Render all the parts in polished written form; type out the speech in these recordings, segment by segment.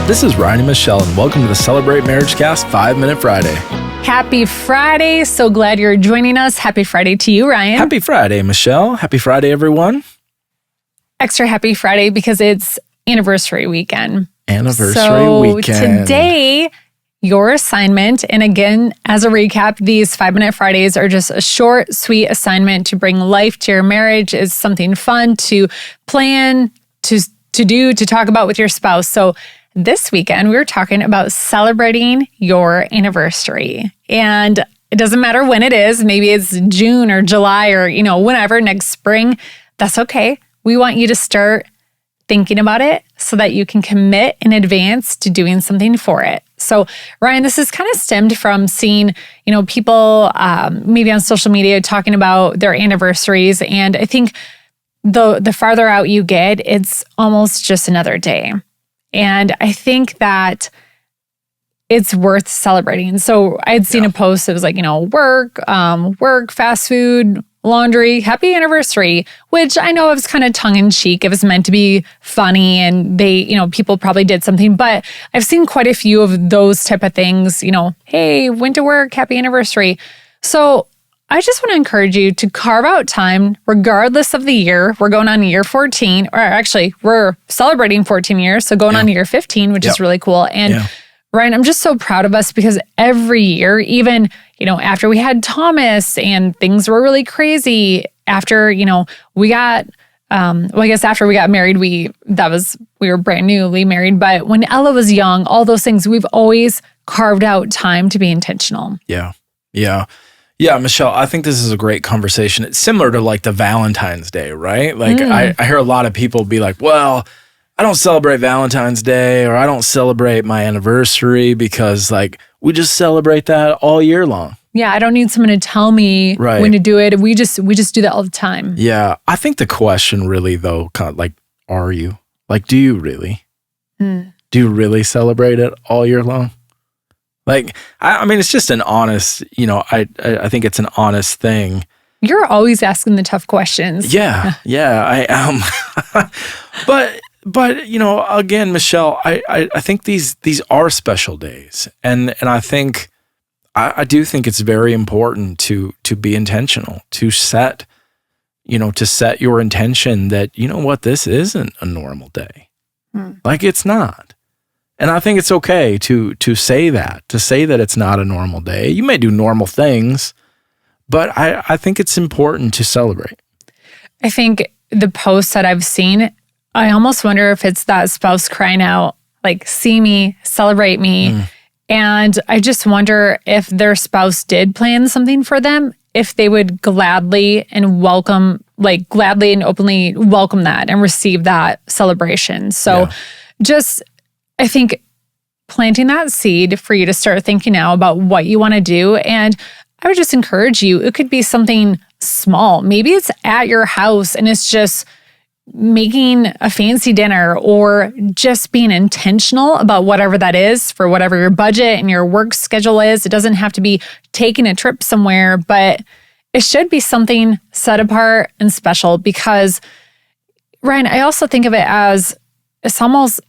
This is Ryan and Michelle, and welcome to the Celebrate MarriageCast 5-Minute Friday. Happy Friday. So glad you're joining us. Happy Friday to you, Ryan. Happy Friday, Michelle. Happy Friday, everyone. Extra happy Friday because it's anniversary weekend. Anniversary weekend. Today, your assignment, and again, as a recap, these 5-Minute Fridays are just a short, sweet assignment to bring life to your marriage. Is something fun to plan, to do, to talk about with your spouse. So this weekend, we were talking about celebrating your anniversary. And it doesn't matter when it is. Maybe it's June or July or, whenever, next spring. That's okay. We want you to start thinking about it so that you can commit in advance to doing something for it. So, Ryan, this is kind of stemmed from seeing, people maybe on social media talking about their anniversaries. And I think the farther out you get, it's almost just another day. And I think that it's worth celebrating. So I had seen a post that was like, work, fast food, laundry, happy anniversary, which I know it was kind of tongue in cheek. It was meant to be funny and people probably did something, but I've seen quite a few of those type of things, hey, went to work, happy anniversary. So I just want to encourage you to carve out time regardless of the year. We're going on year 14, or actually we're celebrating 14 years. So going on year 15, which is really cool. And Ryan, I'm just so proud of us because every year, even, after we had Thomas and things were really crazy, after, we got, I guess after we got married, we were brand newly married. But when Ella was young, all those things, we've always carved out time to be intentional. Yeah, Michelle, I think this is a great conversation. It's similar to like the Valentine's Day, right? Like I hear a lot of people be like, well, I don't celebrate Valentine's Day or I don't celebrate my anniversary because like we just celebrate that all year long. Yeah, I don't need someone to tell me when to do it. We just do that all the time. Yeah, I think the question really though, kind of like, are you? Like, do you really? Do you really celebrate it all year long? Like, I mean, it's just an honest, I think it's an honest thing. You're always asking the tough questions. Yeah, I am. But again, Michelle, I think these are special days. And I think, I do think it's very important to be intentional, to set your intention that, this isn't a normal day. Like it's not. And I think it's okay to say that it's not a normal day. You may do normal things, but I think it's important to celebrate. I think the posts that I've seen, I almost wonder if it's that spouse crying out, like, see me, celebrate me. And I just wonder if their spouse did plan something for them, if they would gladly and openly welcome that and receive that celebration. So I think planting that seed for you to start thinking now about what you want to do. And I would just encourage you, it could be something small. Maybe it's at your house and it's just making a fancy dinner or just being intentional about whatever that is for whatever your budget and your work schedule is. It doesn't have to be taking a trip somewhere, but it should be something set apart and special because, Ryan, I also think of it as it's almost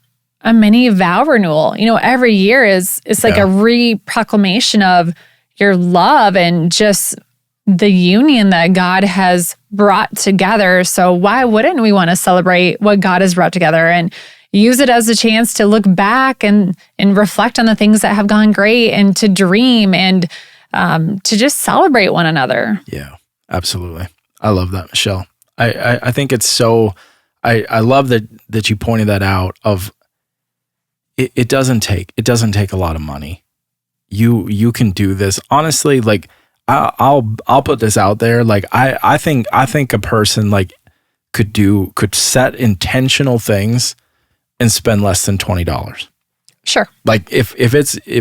a mini vow renewal. Every year it's like a re-proclamation of your love and just the union that God has brought together. So why wouldn't we want to celebrate what God has brought together and use it as a chance to look back and reflect on the things that have gone great and to dream and to just celebrate one another. Yeah, absolutely. I love that, Michelle. I think it's so, I love that you pointed that out of, it doesn't take a lot of money. You can do this. Honestly, like I'll put this out there. Like I think a person like could set intentional things and spend less than $20. Sure. Like if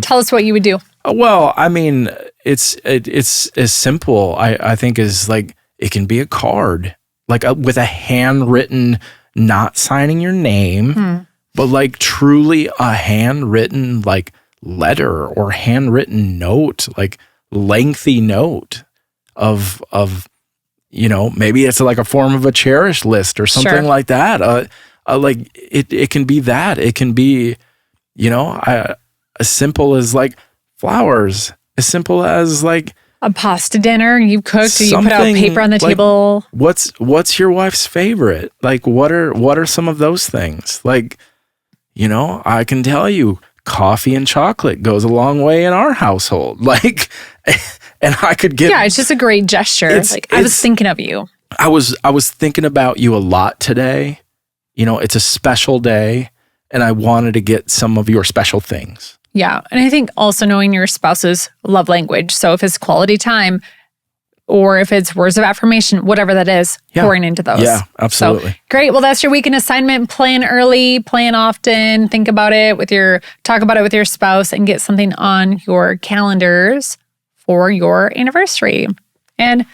tell us what you would do. Well, I mean, it's as simple. I think is like it can be a card, like with a handwritten, not signing your name. But like truly a handwritten like letter or handwritten note, like lengthy note of maybe it's like a form of a cherish list or something like that. Like it can be that. It can be as simple as like flowers, as simple as like a pasta dinner you cooked, or you put out paper on the table. What's your wife's favorite? Like, what are some of those things? Like, I can tell you, coffee and chocolate goes a long way in our household. Like, and I could give. Yeah, it's just a great gesture. I was thinking of you. I was thinking about you a lot today. It's a special day, and I wanted to get some of your special things. Yeah. And I think also knowing your spouse's love language. So if it's quality time or if it's words of affirmation, whatever that is, pouring into those. Yeah, absolutely. So, great. Well, that's your weekend assignment. Plan early, plan often, talk about it with your spouse, and get something on your calendars for your anniversary. And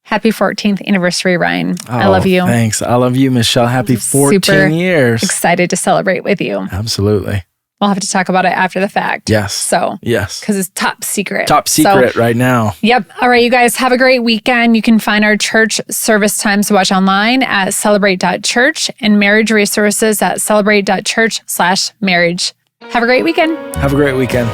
happy 14th anniversary, Ryan. I love you. Thanks. I love you, Michelle. Happy 14 years. Excited to celebrate with you. Absolutely. We'll have to talk about it after the fact. Yes. Yes. Because it's top secret. Top secret right now. Yep. All right, you guys, have a great weekend. You can find our church service times to watch online at celebrate.church and marriage resources at celebrate.church/marriage. Have a great weekend. Have a great weekend.